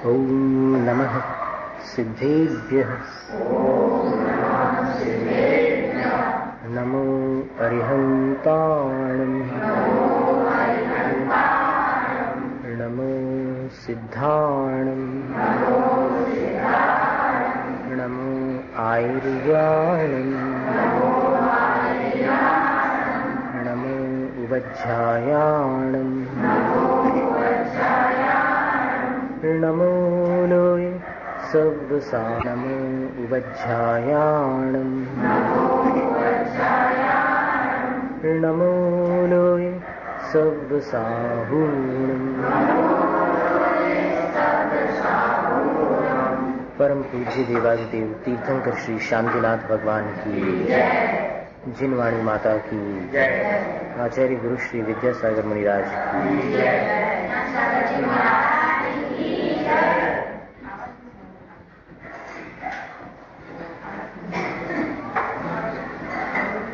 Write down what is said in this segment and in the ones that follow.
ॐ नमः सिद्धेभ्यः नमो अरिहन्ताणं नमो सिद्धाणं नमो आयुर्याणं नमो उवज्झायाणं नमो लोय सव्वसा नमो उवज्झायाणं नमो लोय सव्वसाहूणं। परम पूज्य देवादिदेव तीर्थंकर श्री शांतिनाथ भगवान की, जिनवाणी माता की, आचार्य गुरु श्री विद्यासागर मुनिराज की।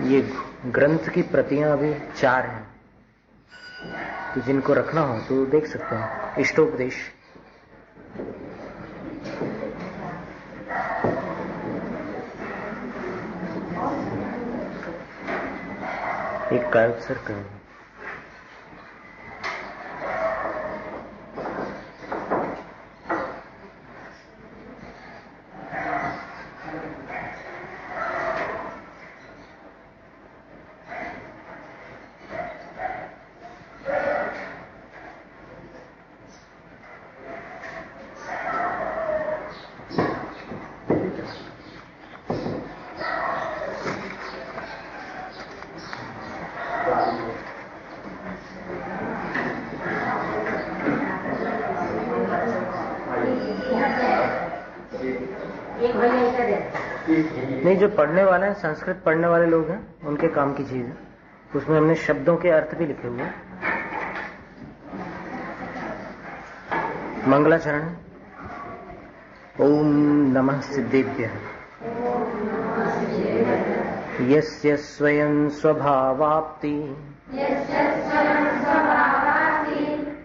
ये ग्रंथ की प्रतियां अभी 4 हैं, तो जिनको रखना हो तो देख सकते हैं। इष्टोपदेश, एक कायोत्सर्ग करेंगे। नहीं, जो पढ़ने वाले हैं, संस्कृत पढ़ने वाले लोग हैं, उनके काम की चीज है। उसमें हमने शब्दों के अर्थ भी लिखे हुए हैं। मंगलाचरण। ओम नमः सिद्धेभ्यः यस्य स्वयं स्वभावाप्ति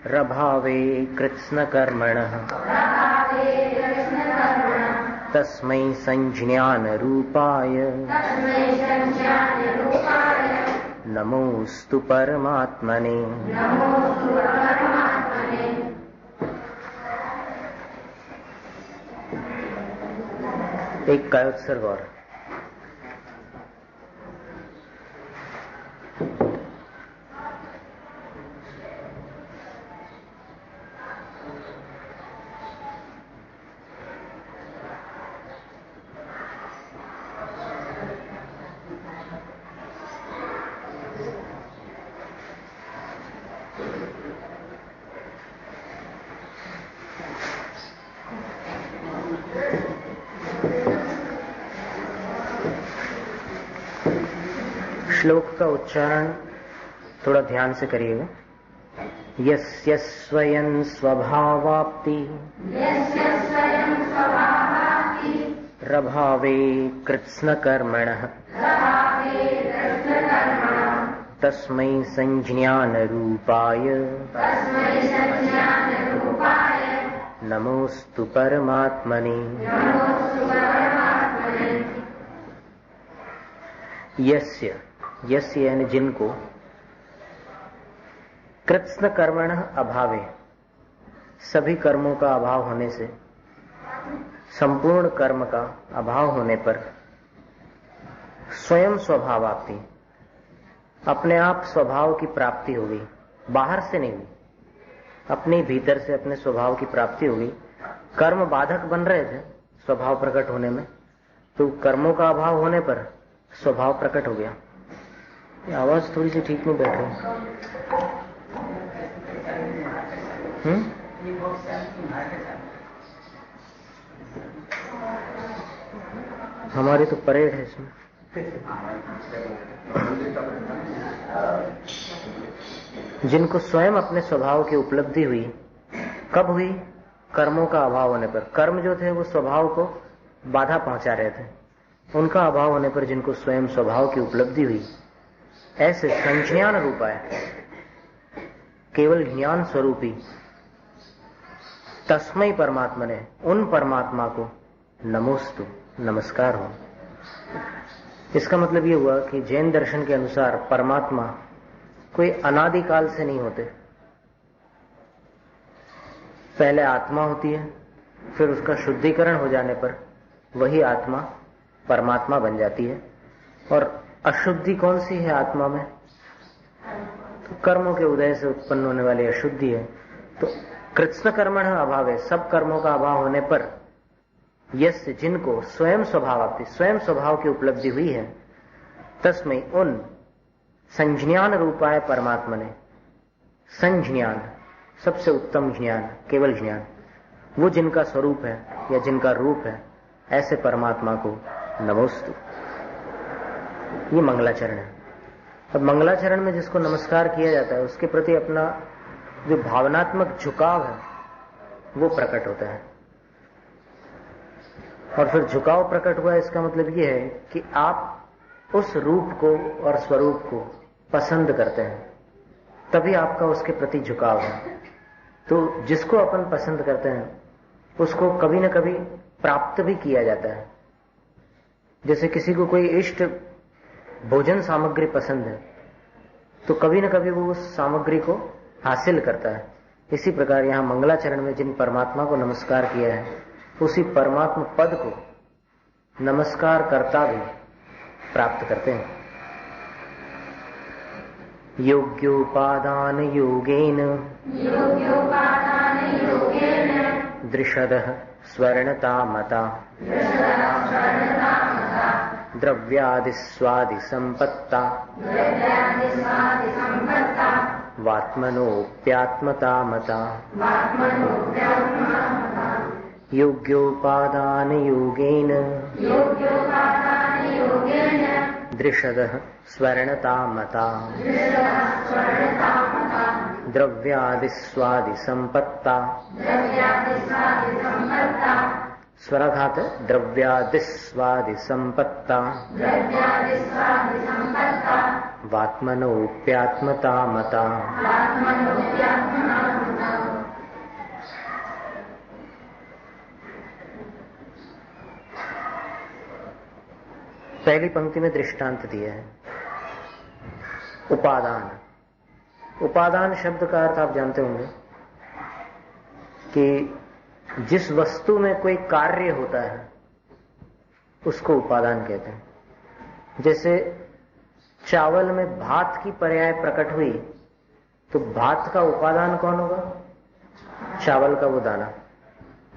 रभावे कृत्स्न कर्मणः तस्मै संज्ञान रूपाय नमोस्तु परमात्मने। एक कायोत्सर्ग और। श्लोक का उच्चारण थोड़ा ध्यान से करिएगा। यस्य स्वयं स्वभावाप्ति रभावे कृत्स्न कर्मणः तस्मै संज्ञान रूपाय नमोस्तु परमात्मने। यस्य, यस्य यानी जिनको, कृत्स्न कर्मणः अभावे, सभी कर्मों का अभाव होने से, संपूर्ण कर्म का अभाव होने पर, स्वयं स्वभावाप्ति, अपने आप स्वभाव की प्राप्ति हो गई, बाहर से नहीं हुई, अपने भीतर से अपने स्वभाव की प्राप्ति हो गई। कर्म बाधक बन रहे थे स्वभाव प्रकट होने में, तो कर्मों का अभाव होने पर स्वभाव प्रकट हो गया। आवाज थोड़ी सी ठीक नहीं बैठ रही। हमारी तो परेड है इसमें। जिनको स्वयं अपने स्वभाव की उपलब्धि हुई, कब हुई? कर्मों का अभाव होने पर। कर्म जो थे वो स्वभाव को बाधा पहुंचा रहे थे, उनका अभाव होने पर जिनको स्वयं स्वभाव की उपलब्धि हुई, ऐसे संज्ञान रूपाय, केवल ज्ञान स्वरूपी तस्मै परमात्मने, उन परमात्मा को नमोस्तु, नमस्कार हो। इसका मतलब यह हुआ कि जैन दर्शन के अनुसार परमात्मा कोई अनादिकाल से नहीं होते। पहले आत्मा होती है, फिर उसका शुद्धिकरण हो जाने पर वही आत्मा परमात्मा बन जाती है। और अशुद्धि कौन सी है आत्मा में? तो कर्मों के उदय से उत्पन्न होने वाली अशुद्धि है। तो कृत्स्न कर्मण अभाव है, सब कर्मों का अभाव होने पर यस जिनको स्वयं स्वभाव की उपलब्धि हुई है, तस्मै उन संज्ञान रूपाय परमात्मा ने, संज्ञान सबसे उत्तम ज्ञान, केवल ज्ञान, वो जिनका स्वरूप है या जिनका रूप है, ऐसे परमात्मा को नमोस्तु। ये मंगलाचरण है। अब मंगलाचरण में जिसको नमस्कार किया जाता है उसके प्रति अपना जो भावनात्मक झुकाव है वो प्रकट होता है। और फिर झुकाव प्रकट हुआ, इसका मतलब ये है कि आप उस रूप को और स्वरूप को पसंद करते हैं, तभी आपका उसके प्रति झुकाव है। तो जिसको अपन पसंद करते हैं उसको कभी न कभी प्राप्त भी किया जाता है। जैसे किसी को कोई इष्ट भोजन सामग्री पसंद है तो कभी न कभी वो उस सामग्री को हासिल करता है। इसी प्रकार यहां मंगलाचरण में जिन परमात्मा को नमस्कार किया है उसी परमात्मा पद को नमस्कार करता भी प्राप्त करते हैं। योग्योपादान योगेन दृषदः स्वर्णता मता द्रव्यादिस्वादि संपत्ता वात्मनोप्यात्मता मता। योग्योपादान योगेन दृषदः स्वर्णता मता द्रव्यादिस्वादि संपत्ता। स्वराघात द्रव्यादिस्वादि संपत्ता वात्मनोप्यात्मता मता। पहली पंक्ति में दृष्टांत दिया है उपादान। उपादान शब्द का अर्थ आप जानते होंगे कि जिस वस्तु में कोई कार्य होता है उसको उपादान कहते हैं। जैसे चावल में भात की पर्याय प्रकट हुई तो भात का उपादान कौन होगा? चावल का वो दाना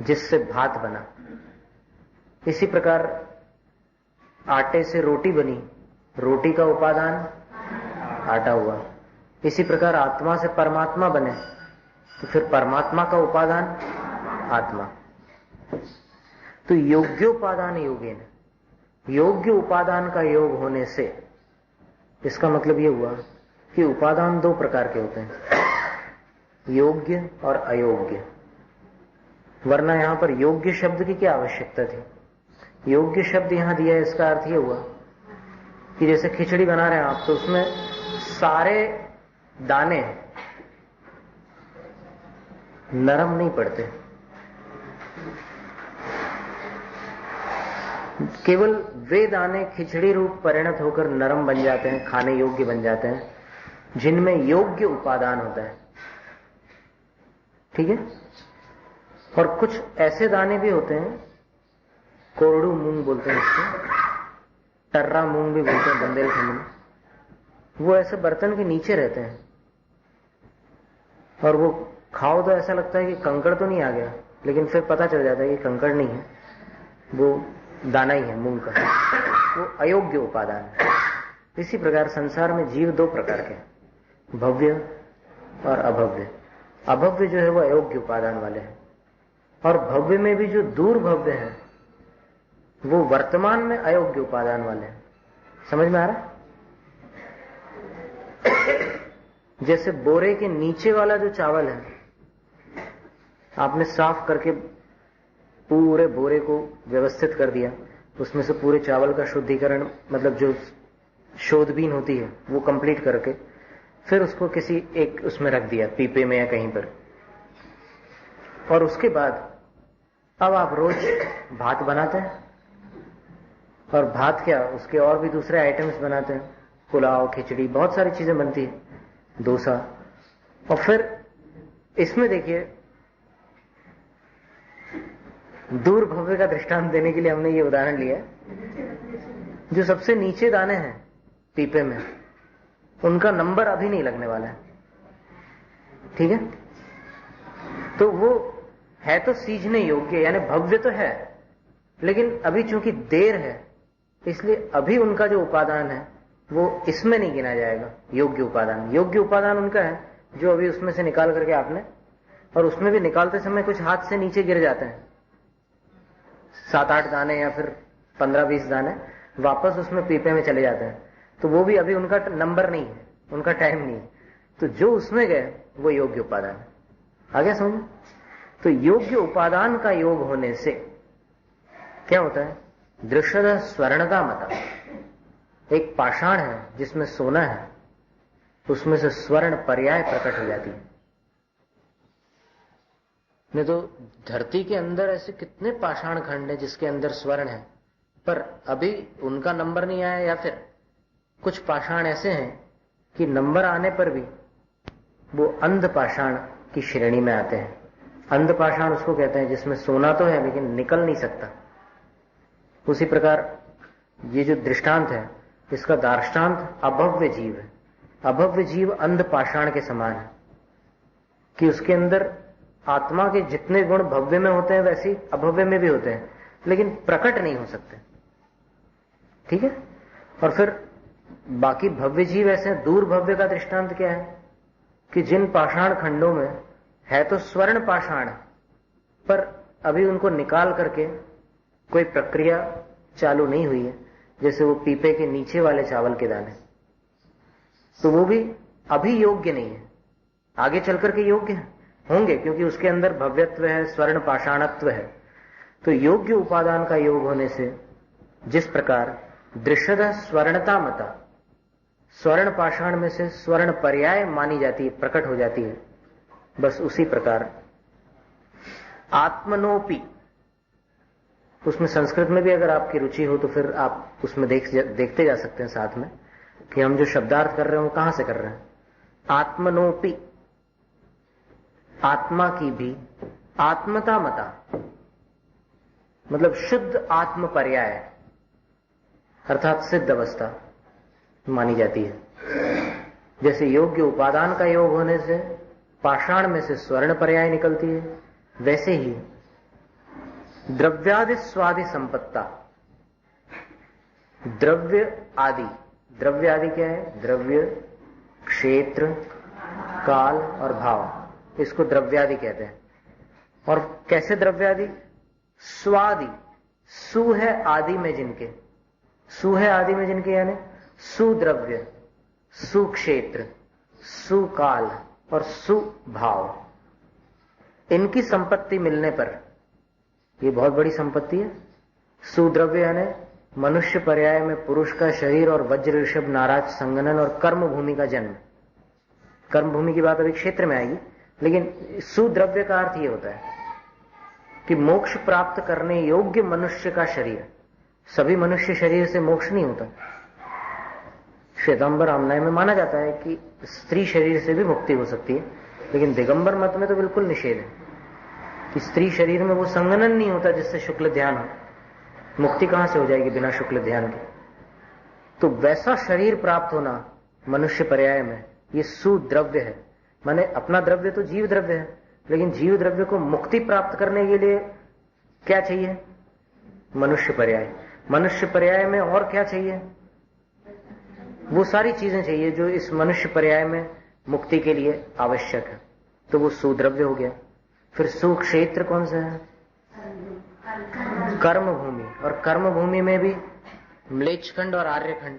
जिससे भात बना। इसी प्रकार आटे से रोटी बनी, रोटी का उपादान आटा हुआ। इसी प्रकार आत्मा से परमात्मा बने तो फिर परमात्मा का उपादान आत्मा। तो योग्योपादान योगेन, योग्य उपादान का योग होने से इसका मतलब यह हुआ कि उपादान दो प्रकार के होते हैं, योग्य और अयोग्य। वरना यहां पर योग्य शब्द की क्या आवश्यकता थी? योग्य शब्द यहां दिया है, इसका अर्थ यह हुआ कि जैसे खिचड़ी बना रहे हैं आप, तो उसमें सारे दाने नरम नहीं पड़ते, केवल वे दाने खिचड़ी रूप परिणत होकर नरम बन जाते हैं, खाने योग्य बन जाते हैं जिनमें योग्य उपादान होता है। ठीक है। और कुछ ऐसे दाने भी होते हैं, कोरडू मूंग बोलते हैं इसको, टर्रा मूंग भी बोलते हैं बुंदेलखंड में, वो ऐसे बर्तन के नीचे रहते हैं और वो खाओ तो ऐसा लगता है कि कंकड़ तो नहीं आ गया, लेकिन फिर पता चल जाता है कि कंकड़ नहीं है, वो दाना ही है मूंग का। वो अयोग्य उपादान है। इसी प्रकार संसार में जीव दो प्रकार के, भव्य और अभव्य। अभव्य जो है वो अयोग्य उपादान वाले हैं, और भव्य में भी जो दूर भव्य है वो वर्तमान में अयोग्य उपादान वाले हैं। समझ में आ रहा? जैसे बोरे के नीचे वाला जो चावल है आपने साफ करके पूरे बोरे को व्यवस्थित कर दिया, उसमें से पूरे चावल का शुद्धिकरण, मतलब जो शोधबीन होती है वो कंप्लीट करके फिर उसको किसी एक उसमें रख दिया, पीपे में या कहीं पर, और उसके बाद अब आप रोज भात बनाते हैं, और भात क्या, उसके और भी दूसरे आइटम्स बनाते हैं, पुलाव, खिचड़ी, बहुत सारी चीजें बनती है, डोसा। और फिर इसमें देखिए, दूर भव्य का दृष्टांत देने के लिए हमने ये उदाहरण लिया, जो सबसे नीचे दाने हैं पीपे में, उनका नंबर अभी नहीं लगने वाला है, ठीक है। तो वो है तो सींचने योग्य, यानी भव्य तो है, लेकिन अभी चूंकि देर है, इसलिए अभी उनका जो उपादान है वो इसमें नहीं गिना जाएगा योग्य उपादान। योग्य उपादान उनका है जो अभी उसमें से निकाल करके आपने, और उसमें भी निकालते समय कुछ हाथ से नीचे गिर जाते हैं, 7-8 दाने या फिर 15-20 दाने वापस उसमें पीपे में चले जाते हैं, तो वो भी अभी उनका नंबर नहीं है, उनका टाइम नहीं है। तो जो उसमें गए वो योग्य उपादान है। आ गया समझ? तो योग्य उपादान का योग होने से क्या होता है? दृश्यतः स्वर्णता मता, एक पाषाण है जिसमें सोना है, उसमें से स्वर्ण पर्याय प्रकट हो जाती है। नहीं तो धरती के अंदर ऐसे कितने पाषाण खंड हैं जिसके अंदर स्वर्ण है, पर अभी उनका नंबर नहीं आया, या फिर कुछ पाषाण ऐसे हैं कि नंबर आने पर भी वो अंध पाषाण की श्रेणी में आते हैं। अंध पाषाण उसको कहते हैं जिसमें सोना तो है लेकिन निकल नहीं सकता। उसी प्रकार ये जो दृष्टांत है, इसका दार्ष्टान्त अभव्य जीव है। अभव्य जीव अंध पाषाण के समान है कि उसके अंदर आत्मा के जितने गुण भव्य में होते हैं वैसे ही अभव्य में भी होते हैं, लेकिन प्रकट नहीं हो सकते, ठीक है। और फिर बाकी भव्य जीव ऐसे हैं। दूर भव्य का दृष्टांत क्या है कि जिन पाषाण खंडों में है तो स्वर्ण पाषाण, पर अभी उनको निकाल करके कोई प्रक्रिया चालू नहीं हुई है, जैसे वो पीपे के नीचे वाले चावल के दाने, तो वो भी अभी योग्य नहीं है, आगे चलकर के योग्य होंगे क्योंकि उसके अंदर भव्यत्व है, स्वर्ण पाषाणत्व है। तो योग्य उपादान का योग होने से जिस प्रकार दृश्यतः स्वर्णता मता, स्वर्ण पाषाण में से स्वर्ण पर्याय मानी जाती है, प्रकट हो जाती है, बस उसी प्रकार आत्मनोपि, उसमें संस्कृत में भी अगर आपकी रुचि हो तो फिर आप उसमें देखते जा सकते हैं साथ में कि हम जो शब्दार्थ कर रहे हैं वो कहां से कर रहे हैं। आत्मनोपि, आत्मा की भी आत्मता मता, मतलब शुद्ध आत्म पर्याय अर्थात सिद्ध अवस्था मानी जाती है। जैसे योग्य उपादान का योग होने से पाषाण में से स्वर्ण पर्याय निकलती है, वैसे ही द्रव्यादि स्वादि संपत्ता, द्रव्य आदि, द्रव्य आदि क्या है? द्रव्य, क्षेत्र, काल और भाव, इसको द्रव्यादि कहते हैं। और कैसे द्रव्यादि? स्वादि, सु है आदि में जिनके, सु है आदि में जिनके यानी सुद्रव्य, सुक्षेत्र, सुकाल और सुभाव, इनकी संपत्ति मिलने पर, ये बहुत बड़ी संपत्ति है। सुद्रव्य यानी मनुष्य पर्याय में पुरुष का शरीर और वज्र ऋषभ नाराज संगनन और कर्म भूमि का जन्म। कर्म भूमि की बात अभी क्षेत्र में आएगी, लेकिन सुद्रव्य का अर्थ ये होता है कि मोक्ष प्राप्त करने योग्य मनुष्य का शरीर। सभी मनुष्य शरीर से मोक्ष नहीं होता। श्वेतांबर आमनाय में माना जाता है कि स्त्री शरीर से भी मुक्ति हो सकती है, लेकिन दिगंबर मत में तो बिल्कुल निषेध है कि स्त्री शरीर में वो संगनन नहीं होता जिससे शुक्ल ध्यान हो। मुक्ति कहां से हो जाएगी बिना शुक्ल ध्यान के? तो वैसा शरीर प्राप्त होना मनुष्य पर्याय में, ये सुद्रव्य है। माने अपना द्रव्य तो जीव द्रव्य है, लेकिन जीव द्रव्य को मुक्ति प्राप्त करने के लिए क्या चाहिए? मनुष्य पर्याय। मनुष्य पर्याय में और क्या चाहिए? वो सारी चीजें चाहिए जो इस मनुष्य पर्याय में मुक्ति के लिए आवश्यक है, तो वो सुद्रव्य हो गया। फिर सुक्षेत्र कौन सा है? कर्म भूमि। और कर्म भूमि में भी म्लेच्छ खंड और आर्य खंड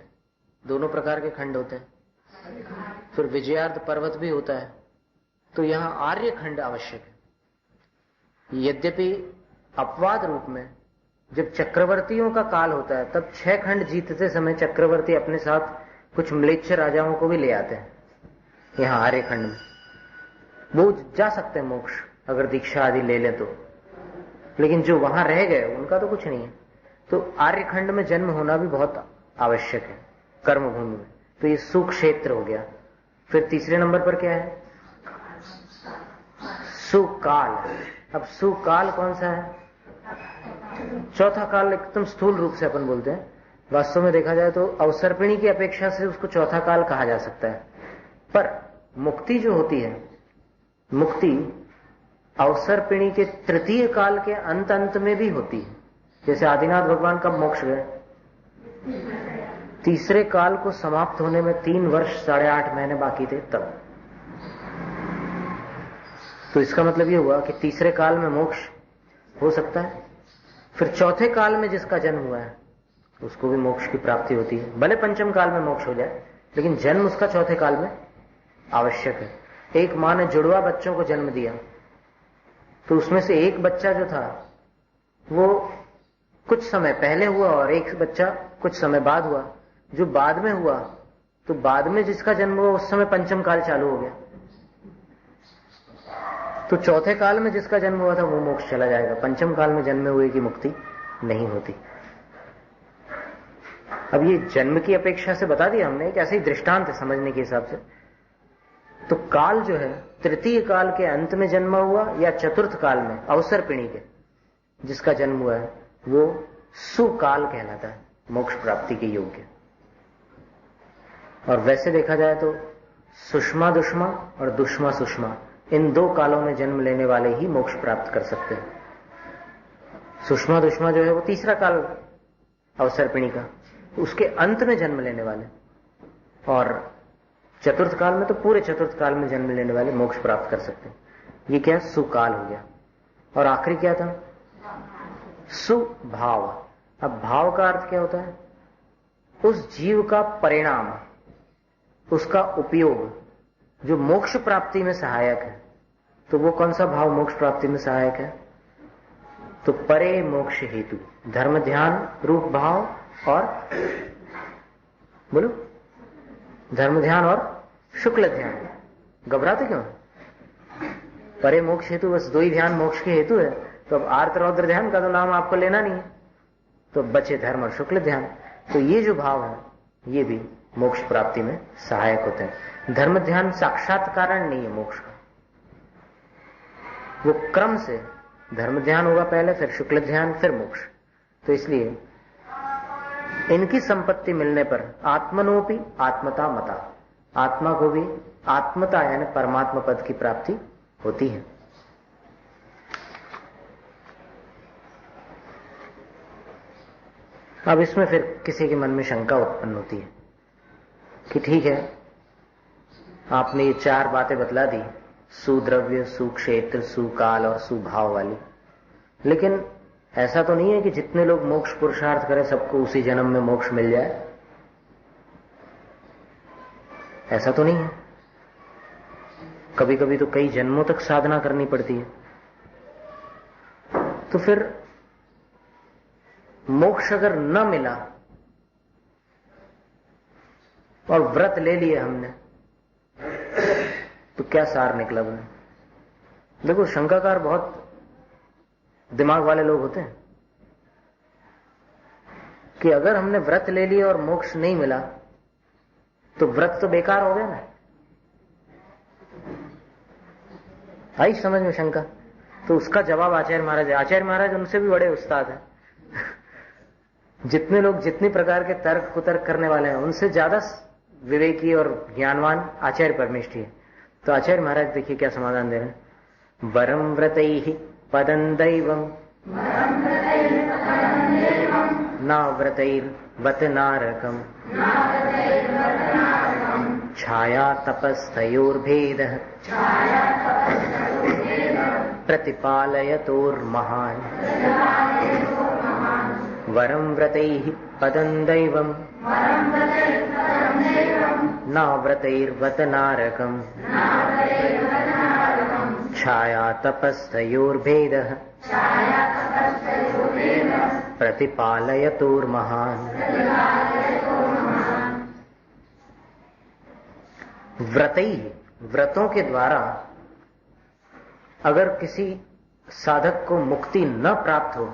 दोनों प्रकार के खंड होते हैं। फिर विजयार्ध पर्वत भी होता है, तो यहां आर्य खंड आवश्यक है। यद्यपि अपवाद रूप में जब चक्रवर्तियों का काल होता है तब 6 खंड जीतते समय चक्रवर्ती अपने साथ कुछ म्लेच्छ राजाओं को भी ले आते हैं। यहां आर्य खंड में वो जा सकते हैं मोक्ष, अगर दीक्षा आदि ले लें तो, लेकिन जो वहां रह गए उनका तो कुछ नहीं है। तो आर्यखंड में जन्म होना भी बहुत आवश्यक है कर्मभूमि में। तो ये सुक्षेत्र हो गया। फिर तीसरे नंबर पर क्या है? सुकाल। अब सुकाल कौन सा है? चौथा काल एकदम स्थूल रूप से अपन बोलते हैं, वास्तव में देखा जाए तो अवसर्पिणी की अपेक्षा से उसको चौथा काल कहा जा सकता है। पर मुक्ति जो होती है, मुक्ति अवसर्पिणी के तृतीय काल के अंत अंत में भी होती है। जैसे आदिनाथ भगवान कब मोक्ष गए? तीसरे काल को समाप्त होने में 3 वर्ष 8.5 महीने बाकी थे तब। तो इसका मतलब यह हुआ कि तीसरे काल में मोक्ष हो सकता है। फिर चौथे काल में जिसका जन्म हुआ है उसको भी मोक्ष की प्राप्ति होती है। भले पंचम काल में मोक्ष हो जाए, लेकिन जन्म उसका चौथे काल में आवश्यक है। एक मां ने जुड़वा बच्चों को जन्म दिया, तो उसमें से एक बच्चा जो था वो कुछ समय पहले हुआ और एक बच्चा कुछ समय बाद हुआ। जो बाद में हुआ, तो बाद में जिसका जन्म हुआ उस समय पंचम काल चालू हो गया। तो चौथे काल में जिसका जन्म हुआ था वो मोक्ष चला जाएगा। पंचम काल में जन्मे हुए की मुक्ति नहीं होती। अब ये जन्म की अपेक्षा से बता दिया हमने, एक ऐसे ही दृष्टांत है समझने के हिसाब से। तो काल जो है तृतीय काल के अंत में जन्मा हुआ या चतुर्थ काल में अवसर्पिणी के जिसका जन्म हुआ है वो सुकाल कहलाता है, मोक्ष प्राप्ति के योग्य। और वैसे देखा जाए तो सुषमा दुष्मा और दुष्मा सुषमा, इन 2 कालों में जन्म लेने वाले ही मोक्ष प्राप्त कर सकते हैं। सुषमा दुष्मा जो है वो तीसरा काल अवसर्पिणी का, उसके अंत में जन्म लेने वाले, और चतुर्थ काल में तो पूरे चतुर्थ काल में जन्म लेने वाले मोक्ष प्राप्त कर सकते हैं। ये क्या? सुकाल हो गया। और आखिरी क्या था? सुभाव। अब भाव का अर्थ क्या होता है? उस जीव का परिणाम, उसका उपयोग जो मोक्ष प्राप्ति में सहायक है। तो वो कौन सा भाव मोक्ष प्राप्ति में सहायक है? तो परे मोक्ष हेतु धर्म ध्यान रूप भाव, और बोलो धर्म ध्यान और शुक्ल ध्यान। घबराते क्यों? परे मोक्ष हेतु, बस 2 ही ध्यान मोक्ष के हेतु है। तो अब आर्त रौद्र ध्यान का तो नाम आपको लेना नहीं है, तो बचे धर्म और शुक्ल ध्यान। तो ये जो भाव है ये भी मोक्ष प्राप्ति में सहायक होते हैं। धर्म ध्यान साक्षात कारण नहीं है मोक्ष का, वो क्रम से धर्म ध्यान होगा पहले, फिर शुक्ल ध्यान, फिर मोक्ष। तो इसलिए इनकी संपत्ति मिलने पर आत्मनोपि आत्मता मता, आत्मा को भी आत्मता यानी परमात्मा पद की प्राप्ति होती है। अब इसमें फिर किसी के मन में शंका उत्पन्न होती है कि ठीक है, आपने ये 4 बातें बतला दी, सुद्रव्य, सुक्षेत्र, सुकाल और सुभाव वाली, लेकिन ऐसा तो नहीं है कि जितने लोग मोक्ष पुरुषार्थ करें सबको उसी जन्म में मोक्ष मिल जाए। ऐसा तो नहीं है। कभी कभी तो कई जन्मों तक साधना करनी पड़ती है। तो फिर मोक्ष अगर न मिला और व्रत ले लिए हमने, तो क्या सार निकला बने? देखो, शंकाकार बहुत दिमाग वाले लोग होते हैं कि अगर हमने व्रत ले लिया और मोक्ष नहीं मिला तो व्रत तो बेकार हो गया ना। आई समझ में शंका? तो उसका जवाब आचार्य महाराज है। आचार्य महाराज उनसे भी बड़े उस्ताद हैं। जितने लोग जितनी प्रकार के तर्क कुतर्क करने वाले हैं उनसे ज्यादा विवेकी और ज्ञानवान आचार्य परमेष्ठी है। तो आचार्य महाराज देखिए क्या समाधान दे रहे हैं। वरम व्रतैहि पदं दैवं न व्रतैर्वत नारकम् छाया तपस्थयोर्भेदः प्रतिपालयतोर्महान् वरं व्रतैः पदं दैवं न व्रतैर्वत नारकम् छाया तपस्थयोर्भेदः प्रतिपालयतोर्महान्। व्रतैः, व्रतों के द्वारा अगर किसी साधक को मुक्ति न प्राप्त हो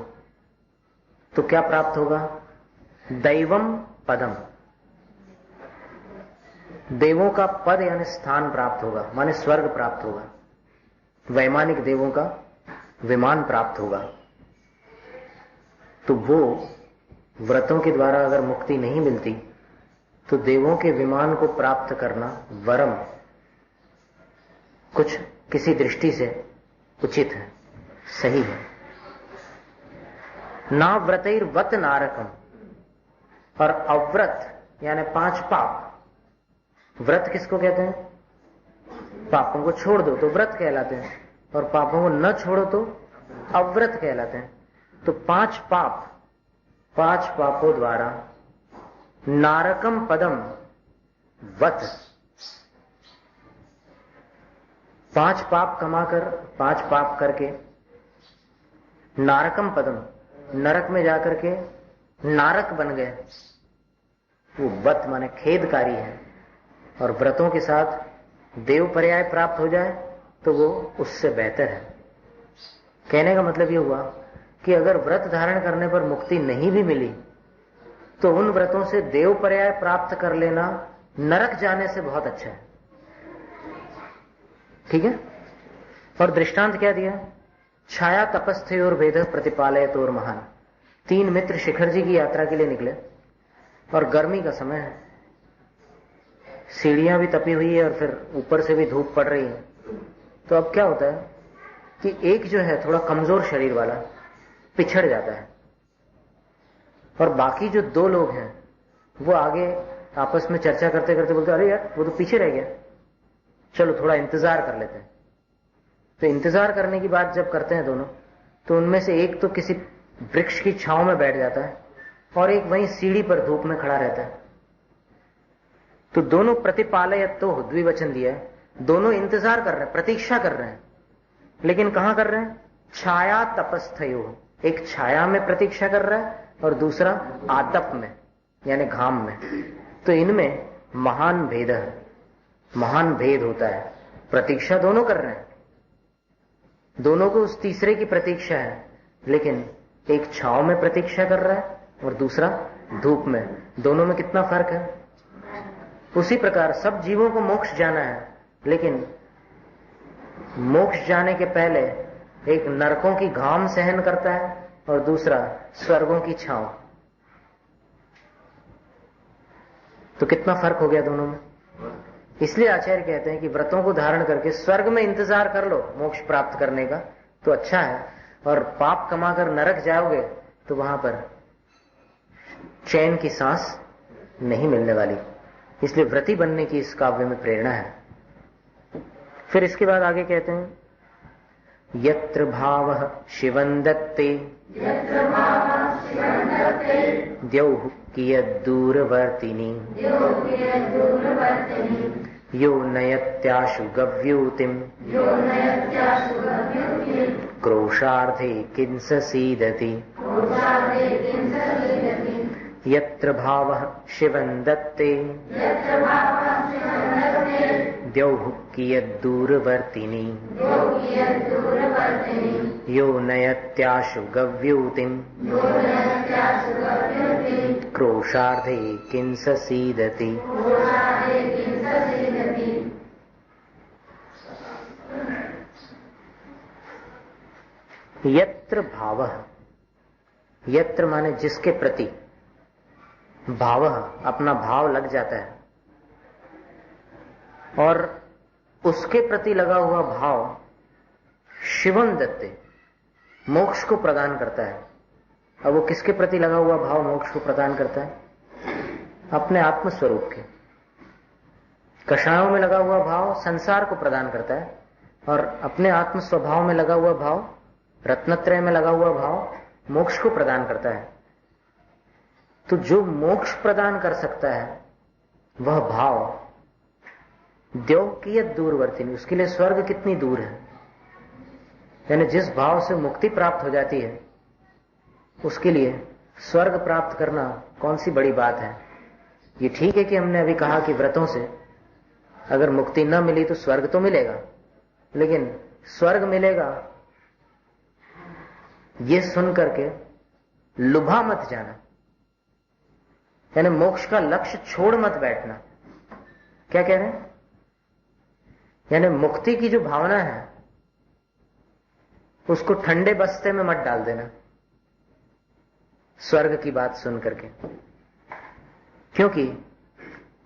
तो क्या प्राप्त होगा? दैवम पदम, देवों का पद यानी स्थान प्राप्त होगा, माने स्वर्ग प्राप्त होगा, वैमानिक देवों का विमान प्राप्त होगा। तो वो व्रतों के द्वारा अगर मुक्ति नहीं मिलती तो देवों के विमान को प्राप्त करना वरम कुछ किसी दृष्टि से उचित है, सही है। ना व्रतैर्वत नारकम, और अव्रत यानी 5 पाप। व्रत किसको कहते हैं? पापों को छोड़ दो तो व्रत कहलाते हैं, और पापों को न छोड़ो तो अव्रत कहलाते हैं। तो 5 पापों द्वारा नारकम पदम वत, 5 पाप कमाकर, 5 पाप करके नारकम पदम, नरक में जाकर के नारक बन गए, वो वत माने खेदकारी है। और व्रतों के साथ देव पर्याय प्राप्त हो जाए तो वो उससे बेहतर है। कहने का मतलब ये हुआ कि अगर व्रत धारण करने पर मुक्ति नहीं भी मिली तो उन व्रतों से देव पर्याय प्राप्त कर लेना नरक जाने से बहुत अच्छा है। ठीक है। और दृष्टांत क्या दिया? छाया तपस्थयोर भेद प्रतिपालयतोर महान। 3 मित्र शिखर जी की यात्रा के लिए निकले और गर्मी का समय है, सीढ़ियां भी तपी हुई है और फिर ऊपर से भी धूप पड़ रही है। तो अब क्या होता है कि एक जो है थोड़ा कमजोर शरीर वाला पिछड़ जाता है और बाकी जो 2 लोग हैं वो आगे आपस में चर्चा करते करते बोलते अरे यार वो तो पीछे रह गया, चलो थोड़ा इंतजार कर लेते हैं। तो इंतजार करने की बात जब करते हैं दोनों, तो उनमें से एक तो किसी वृक्ष की छांव में बैठ जाता है और एक वहीं सीढ़ी पर धूप में खड़ा रहता है। तो दोनों प्रतिपालयत तो द्विवचन दिया है, दोनों इंतजार कर रहे हैं, प्रतीक्षा कर रहे हैं, लेकिन कहां कर रहे हैं? छाया तपस्थयो, एक छाया में प्रतीक्षा कर रहा है और दूसरा आतप में यानी घाम में। तो इनमें महान भेद है, महान भेद होता है। प्रतीक्षा दोनों कर रहे हैं, दोनों को उस तीसरे की प्रतीक्षा है, लेकिन एक छांव में प्रतीक्षा कर रहा है और दूसरा धूप में। दोनों में कितना फर्क है? उसी प्रकार सब जीवों को मोक्ष जाना है, लेकिन मोक्ष जाने के पहले एक नरकों की घाम सहन करता है और दूसरा स्वर्गों की छांव। तो कितना फर्क हो गया दोनों में। इसलिए आचार्य कहते हैं कि व्रतों को धारण करके स्वर्ग में इंतजार कर लो मोक्ष प्राप्त करने का तो अच्छा है, और पाप कमाकर नरक जाओगे तो वहां पर चैन की सांस नहीं मिलने वाली। इसलिए व्रती बनने की इस काव्य में प्रेरणा है। फिर इसके बाद आगे कहते हैं यत्र भावः शिवं दत्ते द्यौः कियद्दूरवर्तिनी यो नयत्याशु गव्यूतिम् क्रोशार्धे किंस सीदति। यत्र भावः शिवं दत्ते द्यौः कियद्दूरवर्तिनी यो नयत्याशु गव्यूतिम् क्रोशार्धे किंस सीदति। यत्र भावः, यत्र माने जिसके प्रति, भावः अपना भाव लग जाता है और उसके प्रति लगा हुआ भाव शिवं दत्ते मोक्ष को प्रदान करता है। अब वो किसके प्रति लगा हुआ भाव मोक्ष को प्रदान करता है? अपने आत्म स्वरूप के। कषायों में लगा हुआ भाव संसार को प्रदान करता है और अपने आत्म स्वभाव में लगा हुआ भाव, रत्नत्रय में लगा हुआ भाव मोक्ष को प्रदान करता है। तो जो मोक्ष प्रदान कर सकता है वह भाव द्यौ कियत् दूरवर्तिनी, उसके लिए स्वर्ग कितनी दूर है। यानी जिस भाव से मुक्ति प्राप्त हो जाती है उसके लिए स्वर्ग प्राप्त करना कौन सी बड़ी बात है। ये ठीक है कि हमने अभी कहा कि व्रतों से अगर मुक्ति न मिली तो स्वर्ग तो मिलेगा, लेकिन स्वर्ग मिलेगा ये सुन करके लुभा मत जाना, यानी मोक्ष का लक्ष्य छोड़ मत बैठना। क्या कह रहे हैं? यानी मुक्ति की जो भावना है उसको ठंडे बस्ते में मत डाल देना स्वर्ग की बात सुन करके, क्योंकि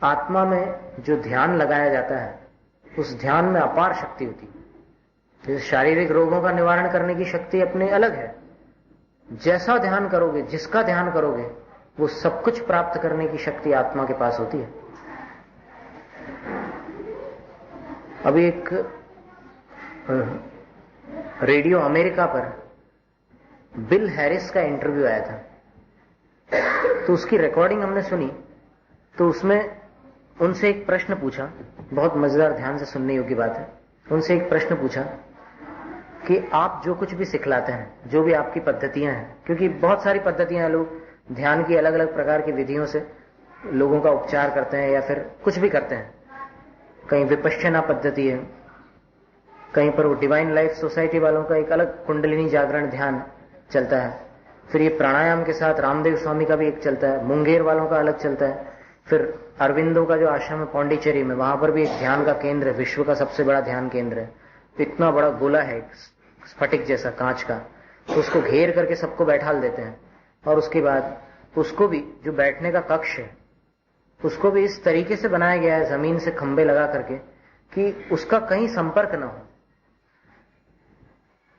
आत्मा में जो ध्यान लगाया जाता है उस ध्यान में अपार शक्ति होती है। जैसे शारीरिक रोगों का निवारण करने की शक्ति अपने अलग है, जैसा ध्यान करोगे, जिसका ध्यान करोगे, वो सब कुछ प्राप्त करने की शक्ति आत्मा के पास होती है। अभी एक रेडियो अमेरिका पर बिल हैरिस का इंटरव्यू आया था, तो उसकी रिकॉर्डिंग हमने सुनी। तो उसमें उनसे एक प्रश्न पूछा, बहुत मजेदार, ध्यान से सुनने योग्य बात है। उनसे एक प्रश्न पूछा कि आप जो कुछ भी सिखलाते हैं, जो भी आपकी पद्धतियां हैं, क्योंकि बहुत सारी पद्धतियां हैं, लोग ध्यान की अलग अलग प्रकार की विधियों से लोगों का उपचार करते हैं या फिर कुछ भी करते हैं। कहीं विपश्यना पद्धति है, कहीं पर वो डिवाइन लाइफ सोसाइटी वालों का एक अलग कुंडलिनी जागरण ध्यान चलता है, फिर ये प्राणायाम के साथ रामदेव स्वामी का भी एक चलता है, मुंगेर वालों का अलग चलता है, फिर अरविंदो का जो आश्रम है पौंडीचेरी में, वहां पर भी एक ध्यान का केंद्र है, विश्व का सबसे बड़ा ध्यान केंद्र है। इतना बड़ा गोला है स्फटिक जैसा कांच का, तो उसको घेर करके सबको बैठाल देते हैं, और उसके बाद उसको भी, जो बैठने का कक्ष है, उसको भी इस तरीके से बनाया गया है जमीन से खंबे लगा करके कि उसका कहीं संपर्क ना हो।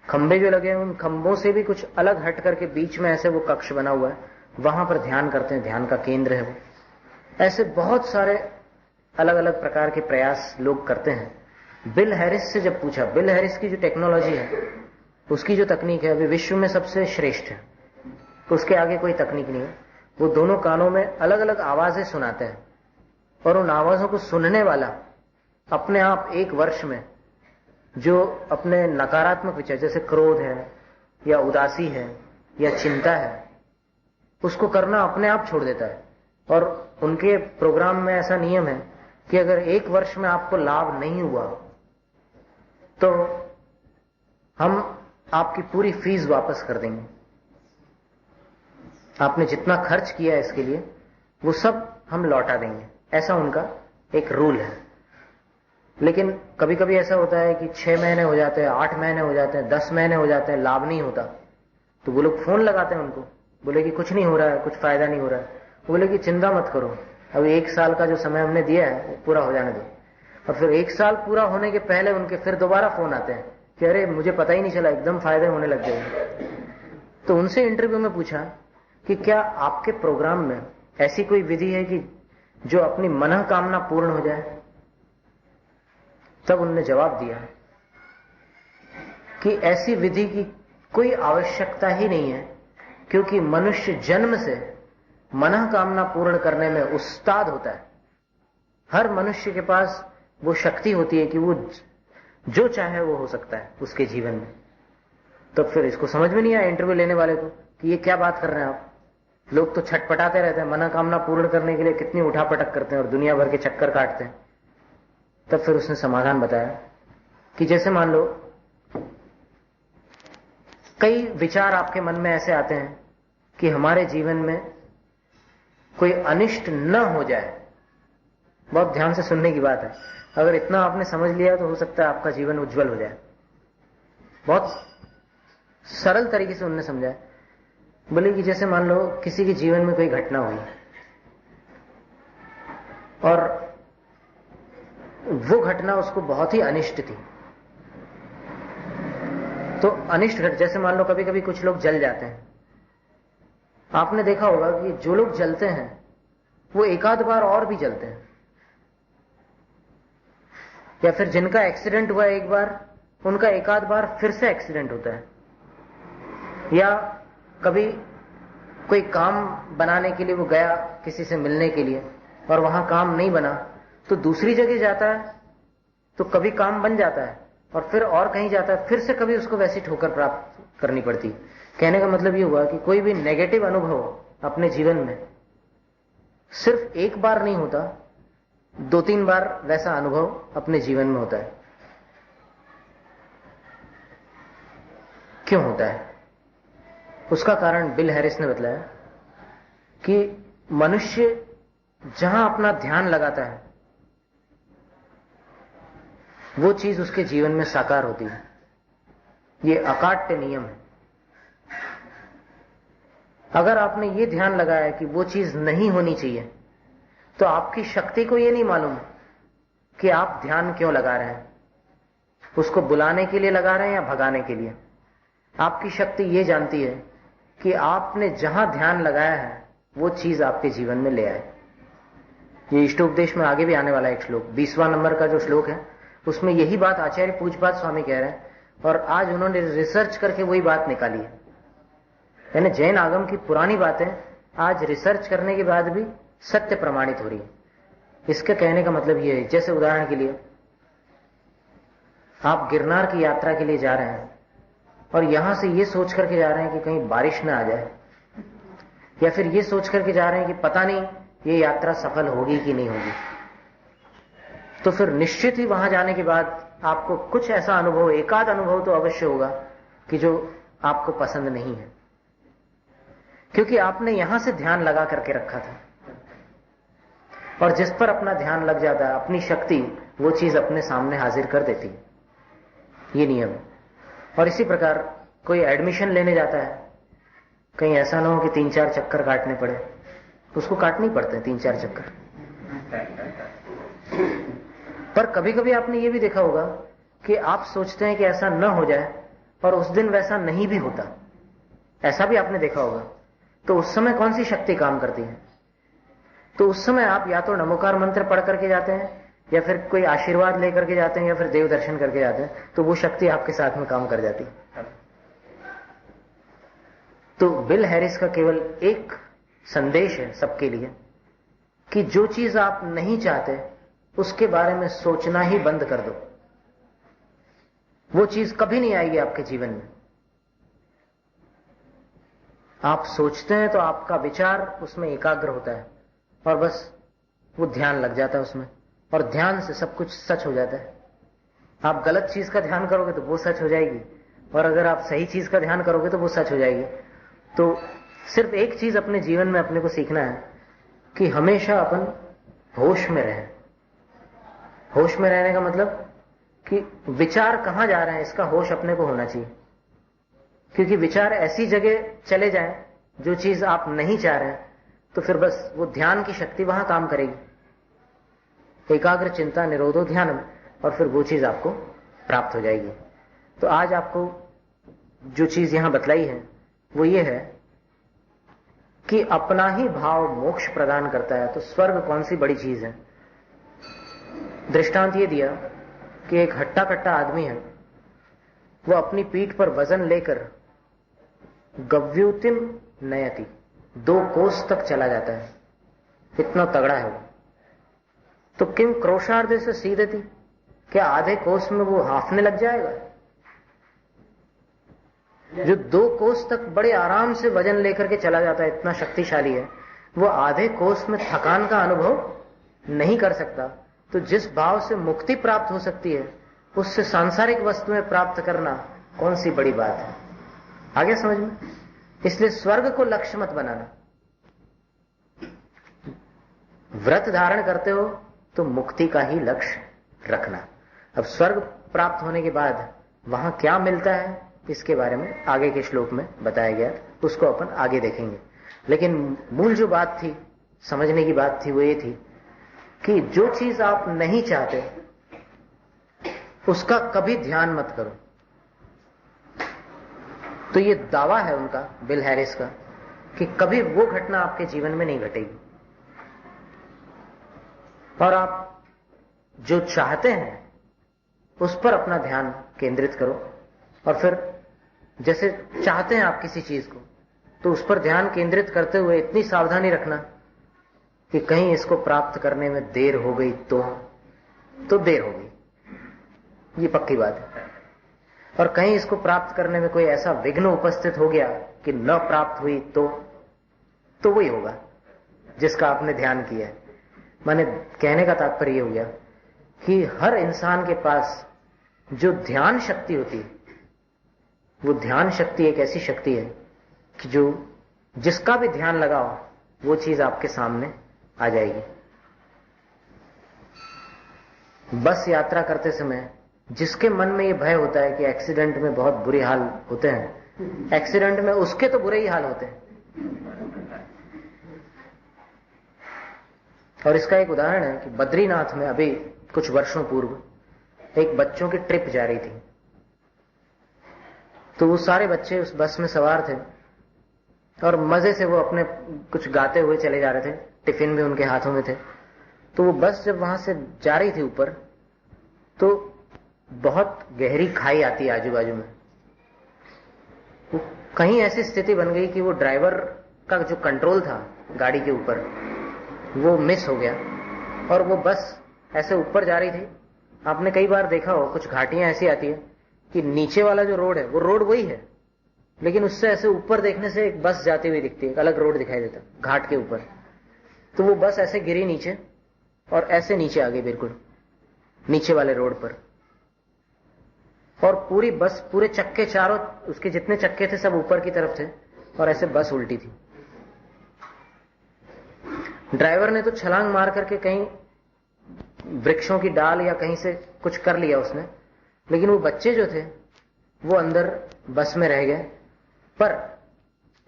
खंबे जो लगे हैं उन खंबों से भी कुछ अलग हट करके बीच में ऐसे वो कक्ष बना हुआ है, वहां पर ध्यान करते हैं, ध्यान का केंद्र है वो। ऐसे बहुत सारे अलग अलग प्रकार के प्रयास लोग करते हैं। बिल हैरिस से जब पूछा, बिल हैरिस की जो टेक्नोलॉजी है, उसकी जो तकनीक है, अभी विश्व में सबसे श्रेष्ठ है, उसके आगे कोई तकनीक नहीं है। वो दोनों कानों में अलग अलग आवाजें सुनाते हैं, और उन आवाजों को सुनने वाला अपने आप एक वर्ष में जो अपने नकारात्मक विचार, जैसे क्रोध है या उदासी है या चिंता है, उसको करना अपने आप छोड़ देता है। और उनके प्रोग्राम में ऐसा नियम है कि अगर एक वर्ष में आपको लाभ नहीं हुआ तो हम आपकी पूरी फीस वापस कर देंगे। आपने जितना खर्च किया है इसके लिए वो सब हम लौटा देंगे, ऐसा उनका एक रूल है। लेकिन कभी कभी ऐसा होता है कि 6 महीने हो जाते हैं, 8 महीने हो जाते हैं, 10 महीने हो जाते हैं, लाभ नहीं होता। तो वो लोग फोन लगाते हैं उनको, बोले कि कुछ नहीं हो रहा है, कुछ फायदा नहीं हो रहा है। बोले कि चिंता मत करो, अभी 1 साल का जो समय हमने दिया है वो पूरा हो जाने दो। और फिर 1 साल पूरा होने के पहले उनके फिर दोबारा फोन आते हैं कि अरे मुझे पता ही नहीं चला, एकदम फायदे होने लग गए। तो उनसे इंटरव्यू में पूछा कि क्या आपके प्रोग्राम में ऐसी कोई विधि है कि जो अपनी मनोकामना पूर्ण हो जाए? तब उन्होंने जवाब दिया कि ऐसी विधि की कोई आवश्यकता ही नहीं है, क्योंकि मनुष्य जन्म से मनोकामना पूर्ण करने में उस्ताद होता है। हर मनुष्य के पास वो शक्ति होती है कि वो जो चाहे वो हो सकता है उसके जीवन में। तो फिर इसको समझ में नहीं आया इंटरव्यू लेने वाले को कि ये क्या बात कर रहे हैं आप। लोग तो छटपटाते रहते हैं, मनोकामना पूर्ण करने के लिए कितनी उठापटक करते हैं और दुनिया भर के चक्कर काटते हैं। तब फिर उसने समाधान बताया कि जैसे मान लो कई विचार आपके मन में ऐसे आते हैं कि हमारे जीवन में कोई अनिष्ट न हो जाए। बहुत ध्यान से सुनने की बात है, अगर इतना आपने समझ लिया तो हो सकता है आपका जीवन उज्जवल हो जाए। बहुत सरल तरीके से उन्होंने समझाया। बोले कि जैसे मान लो किसी के जीवन में कोई घटना हुई और वो घटना उसको बहुत ही अनिष्ट थी, तो अनिष्ट घटना, जैसे मान लो कभी कभी कुछ लोग जल जाते हैं। आपने देखा होगा कि जो लोग जलते हैं वो एक आध बार और भी जलते हैं, या फिर जिनका एक्सीडेंट हुआ एक बार, उनका एक आध बार फिर से एक्सीडेंट होता है। या कभी कोई काम बनाने के लिए वो गया किसी से मिलने के लिए और वहां काम नहीं बना, तो दूसरी जगह जाता है तो कभी काम बन जाता है और फिर और कहीं जाता है, फिर से कभी उसको वैसी ठोकर प्राप्त करनी पड़ती। कहने का मतलब ये हुआ कि कोई भी नेगेटिव अनुभव अपने जीवन में सिर्फ एक बार नहीं होता, 2-3 बार वैसा अनुभव अपने जीवन में होता है। क्यों होता है? उसका कारण बिल हैरिस ने बतलाया कि मनुष्य जहां अपना ध्यान लगाता है वो चीज उसके जीवन में साकार होती है। ये अकाट्य नियम है। अगर आपने ये ध्यान लगाया कि वो चीज नहीं होनी चाहिए, तो आपकी शक्ति को ये नहीं मालूम कि आप ध्यान क्यों लगा रहे हैं, उसको बुलाने के लिए लगा रहे हैं या भगाने के लिए। आपकी शक्ति ये जानती है कि आपने जहां ध्यान लगाया है वो चीज आपके जीवन में ले आए। ये इष्टोपदेश में आगे भी आने वाला एक श्लोक, 20वां नंबर का जो श्लोक है, उसमें यही बात आचार्य पूज्यपाद स्वामी कह रहे हैं, और आज उन्होंने रिसर्च करके वही बात निकाली है। यानी जैन आगम की पुरानी बातें आज रिसर्च करने के बाद भी सत्य प्रमाणित हो रही है। इसके कहने का मतलब यह है, जैसे उदाहरण के लिए आप गिरनार की यात्रा के लिए जा रहे हैं और यहां से ये सोच करके जा रहे हैं कि कहीं बारिश ना आ जाए, या फिर ये सोच करके जा रहे हैं कि पता नहीं ये यात्रा सफल होगी कि नहीं होगी, तो फिर निश्चित ही वहां जाने के बाद आपको कुछ ऐसा अनुभव, एकाध अनुभव तो अवश्य होगा कि जो आपको पसंद नहीं है, क्योंकि आपने यहां से ध्यान लगा करके रखा था। और जिस पर अपना ध्यान लग जाता है, अपनी शक्ति वो चीज अपने सामने हाजिर कर देती है। ये नियम है। और इसी प्रकार कोई एडमिशन लेने जाता है, कहीं ऐसा ना हो कि 3-4 चक्कर काटने पड़े, उसको काटने ही पड़ते हैं 3-4 चक्कर। पर कभी कभी आपने ये भी देखा होगा कि आप सोचते हैं कि ऐसा न हो जाए और उस दिन वैसा नहीं भी होता, ऐसा भी आपने देखा होगा। तो उस समय कौन सी शक्ति काम करती है? तो उस समय आप या तो नमोकार मंत्र पढ़ करके जाते हैं, या फिर कोई आशीर्वाद लेकर के जाते हैं, या फिर देव दर्शन करके जाते हैं, तो वो शक्ति आपके साथ में काम कर जाती है। तो बिल हैरिस का केवल एक संदेश है सबके लिए कि जो चीज आप नहीं चाहते उसके बारे में सोचना ही बंद कर दो। वो चीज कभी नहीं आएगी आपके जीवन में। आप सोचते हैं तो आपका विचार उसमें एकाग्र होता है और बस वो ध्यान लग जाता है उसमें, और ध्यान से सब कुछ सच हो जाता है। आप गलत चीज का ध्यान करोगे तो वो सच हो जाएगी, और अगर आप सही चीज का ध्यान करोगे तो वो सच हो जाएगी। तो सिर्फ एक चीज अपने जीवन में अपने को सीखना है कि हमेशा अपन होश में रहें। होश में रहने का मतलब कि विचार कहां जा रहे हैं इसका होश अपने को होना चाहिए, क्योंकि विचार ऐसी जगह चले जाएं जो चीज आप नहीं चाह रहे हैं, तो फिर बस वो ध्यान की शक्ति वहां काम करेगी। एकाग्र चिंता निरोधो ध्यान में, और फिर वो चीज आपको प्राप्त हो जाएगी। तो आज आपको जो चीज यहां बतलाई है वो ये है कि अपना ही भाव मोक्ष प्रदान करता है। तो स्वर्ग कौन सी बड़ी चीज है? दृष्टांत ये दिया कि एक हट्टा कट्टा आदमी है, वो अपनी पीठ पर वजन लेकर गव्युतिम नयति, 2 कोस तक चला जाता है, इतना तगड़ा है वो। तो किम क्रोशार्धे से सीधती, क्या आधे कोस में वो हाफने लग जाएगा? जो 2 कोस तक बड़े आराम से वजन लेकर के चला जाता है, इतना शक्तिशाली है, वो आधे कोस में थकान का अनुभव नहीं कर सकता। तो जिस भाव से मुक्ति प्राप्त हो सकती है, उससे सांसारिक वस्तुएं प्राप्त करना कौन सी बड़ी बात है? आगे समझ में? इसलिए स्वर्ग को लक्ष्य मत बनाना। व्रत धारण करते हो तो मुक्ति का ही लक्ष्य रखना। अब स्वर्ग प्राप्त होने के बाद वहां क्या मिलता है, इसके बारे में आगे के श्लोक में बताया गया, उसको अपन आगे देखेंगे। लेकिन मूल जो बात थी, समझने की बात थी, वो ये थी कि जो चीज आप नहीं चाहते उसका कभी ध्यान मत करो। तो ये दावा है उनका, बिल हैरिस का, कि कभी वो घटना आपके जीवन में नहीं घटेगी। और आप जो चाहते हैं उस पर अपना ध्यान केंद्रित करो, और फिर जैसे चाहते हैं आप किसी चीज को, तो उस पर ध्यान केंद्रित करते हुए इतनी सावधानी रखना कि कहीं इसको प्राप्त करने में देर हो गई तो देर हो गई, ये पक्की बात है। और कहीं इसको प्राप्त करने में कोई ऐसा विघ्न उपस्थित हो गया कि न प्राप्त हुई तो वही होगा जिसका आपने ध्यान किया है। माने कहने का तात्पर्य यह हो गया कि हर इंसान के पास जो ध्यान शक्ति होती है वो ध्यान शक्ति एक ऐसी शक्ति है कि जो जिसका भी ध्यान लगाओ वो चीज आपके सामने आ जाएगी। बस यात्रा करते समय जिसके मन में ये भय होता है कि एक्सीडेंट में बहुत बुरे हाल होते हैं, एक्सीडेंट में उसके तो बुरे ही हाल होते हैं। और इसका एक उदाहरण है कि बद्रीनाथ में अभी कुछ वर्षों पूर्व एक बच्चों की ट्रिप जा रही थी। तो वो सारे बच्चे उस बस में सवार थे और मजे से वो अपने कुछ गाते हुए चले जा रहे थे, टिफिन भी उनके हाथों में थे। तो वो बस जब वहां से जा रही थी ऊपर, तो बहुत गहरी खाई आती है आजू बाजू में। कहीं ऐसी स्थिति बन गई कि वो ड्राइवर का जो कंट्रोल था गाड़ी के ऊपर वो मिस हो गया और वो बस ऐसे ऊपर जा रही थी। आपने कई बार देखा हो कुछ घाटियां ऐसी आती है कि नीचे वाला जो रोड है वो रोड वही है, लेकिन उससे ऐसे ऊपर देखने से एक बस जाती हुई दिखती है, एक अलग रोड दिखाई देता घाट के ऊपर। तो वो बस ऐसे गिरी नीचे और ऐसे नीचे आ गई बिल्कुल नीचे वाले रोड पर, और पूरी बस, पूरे चक्के चारों उसके जितने चक्के थे सब ऊपर की तरफ थे और ऐसे बस उल्टी थी। ड्राइवर ने तो छलांग मार करके कहीं वृक्षों की डाल या कहीं से कुछ कर लिया उसने, लेकिन वो बच्चे जो थे वो अंदर बस में रह गए। पर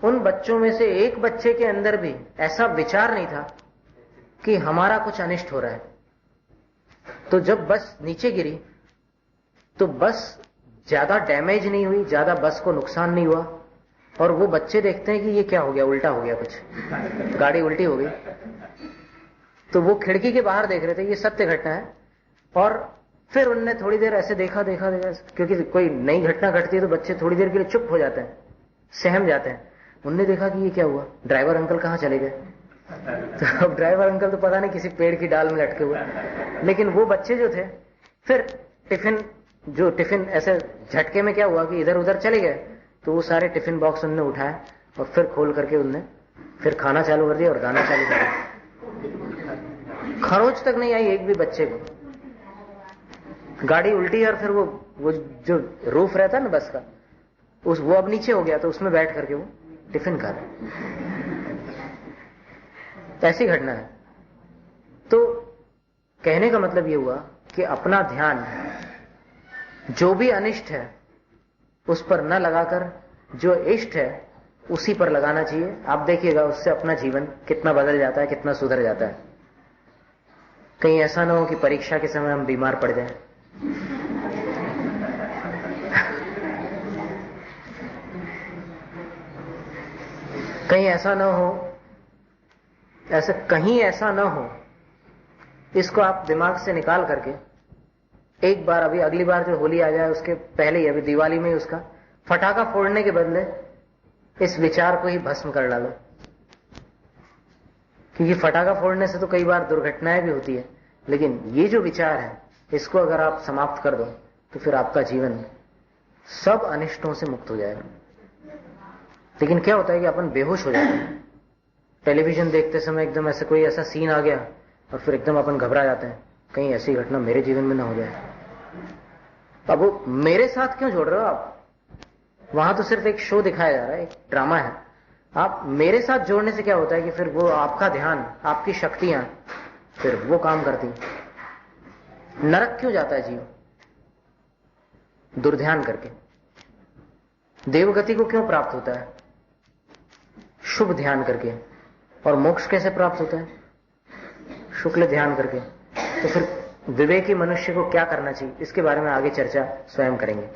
उन बच्चों में से एक बच्चे के अंदर भी ऐसा विचार नहीं था कि हमारा कुछ अनिष्ट हो रहा है। तो जब बस नीचे गिरी तो बस ज्यादा डैमेज नहीं हुई, ज्यादा बस को नुकसान नहीं हुआ, और वो बच्चे देखते हैं कि ये क्या हो गया, उल्टा हो गया, कुछ गाड़ी उल्टी हो गई। तो वो खिड़की के बाहर देख रहे थे, ये सत्य घटना है। और फिर उनने थोड़ी देर ऐसे देखा, क्योंकि कोई नई घटना घटती है तो बच्चे थोड़ी देर के लिए चुप हो जाते हैं, सहम जाते हैं। उनने देखा कि ये क्या हुआ, ड्राइवर अंकल कहां चले गए। तो अब ड्राइवर अंकल तो पता नहीं किसी पेड़ की डाल में लटके हुए, लेकिन वो बच्चे जो थे फिर टिफिन ऐसे झटके में क्या हुआ कि इधर उधर चले गए। तो वो सारे टिफिन बॉक्स उनने उठाए और फिर खोल करके उनने फिर खाना चालू कर दिया और गाना चालू कर दिया। खरोच तक नहीं आई एक भी बच्चे को। गाड़ी उल्टी और फिर वो जो रूफ रहता है ना बस का, वो अब नीचे हो गया, तो उसमें बैठ करके वो टिफिन खा रहे। ऐसी घटना है। तो कहने का मतलब ये हुआ कि अपना ध्यान जो भी अनिष्ट है उस पर न लगाकर जो इष्ट है उसी पर लगाना चाहिए। आप देखिएगा उससे अपना जीवन कितना बदल जाता है, कितना सुधर जाता है। कहीं ऐसा ना हो कि परीक्षा के समय हम बीमार पड़ जाएं। कहीं ऐसा ना हो, इसको आप दिमाग से निकाल करके एक बार, अभी अगली बार जो होली आ जाए उसके पहले ही, अभी दिवाली में ही उसका फटाका फोड़ने के बदले इस विचार को ही भस्म कर डालो। क्योंकि फटाका फोड़ने से तो कई बार दुर्घटनाएं भी होती है, लेकिन ये जो विचार है इसको अगर आप समाप्त कर दो तो फिर आपका जीवन सब अनिष्टों से मुक्त हो जाएगा। लेकिन क्या होता है कि अपन बेहोश हो जाते हैं। टेलीविजन देखते समय एकदम ऐसे कोई ऐसा सीन आ गया और फिर एकदम अपन घबरा जाते हैं, कहीं ऐसी घटना मेरे जीवन में ना हो जाए। अब वो मेरे साथ क्यों जोड़ रहे हो आप? वहां तो सिर्फ एक शो दिखाया जा रहा है, एक ड्रामा है। आप मेरे साथ जोड़ने से क्या होता है कि फिर वो आपका ध्यान, आपकी शक्तियां फिर वो काम करती। नरक क्यों जाता है जीव? दुर्ध्यान करके। देवगति को क्यों प्राप्त होता है? शुभ ध्यान करके। और मोक्ष कैसे प्राप्त होता है? शुक्ल ध्यान करके। तो फिर विवेकी मनुष्य को क्या करना चाहिए, इसके बारे में आगे चर्चा स्वयं करेंगे।